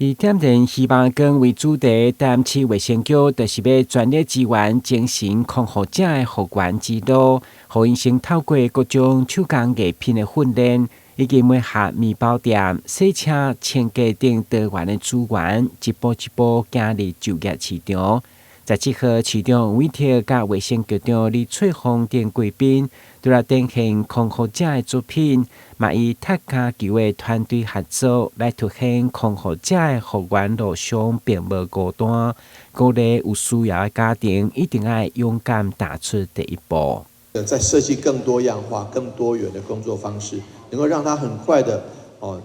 以點人希望更為主題，擔起衛生局就是要專業資源精神康復者的復原之路，讓因先透過各種手工藝品的訓練，以及每下麵包店、洗車、清潔等多元的資源，一步一步走入就業市場。17號，市長委託甲衛生局長李翠鳳等貴賓，除了展現康復者的作品，嘛以大家球的團隊合作來凸顯康復者的復原路上並無孤單，鼓勵有需要的家庭一定要勇敢踏出第一步。在設計更多樣化、更多元的工作方式，能夠讓他很快的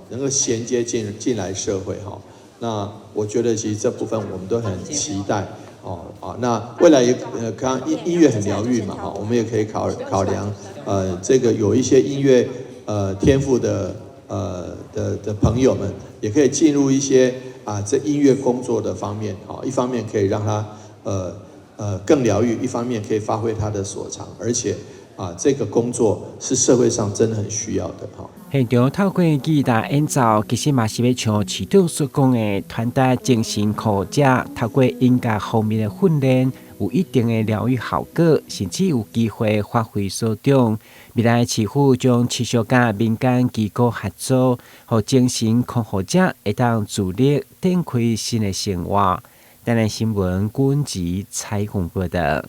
能夠銜接進來社會哈。那我覺得其實這部分我們都很期待。那未來也剛剛音樂很療癒嘛，我們也可以考量，這個有一些音樂天賦的朋友們，也可以進入一些這音樂工作的方面，一方面可以讓他更療癒，一方面可以發揮他的所長，而且這個工作是社會上真的很需要的哈。現場透過吉他演奏，其實嘛是要像市長所講的，傳達精神康復者透過音樂方面的訓練，有一定的療癒效果，甚至有機會發揮所長。未來市府將持續甲民間機構合作，讓精神康復者會當自力展開新的生活。台南新聞，阮吉採訪報道。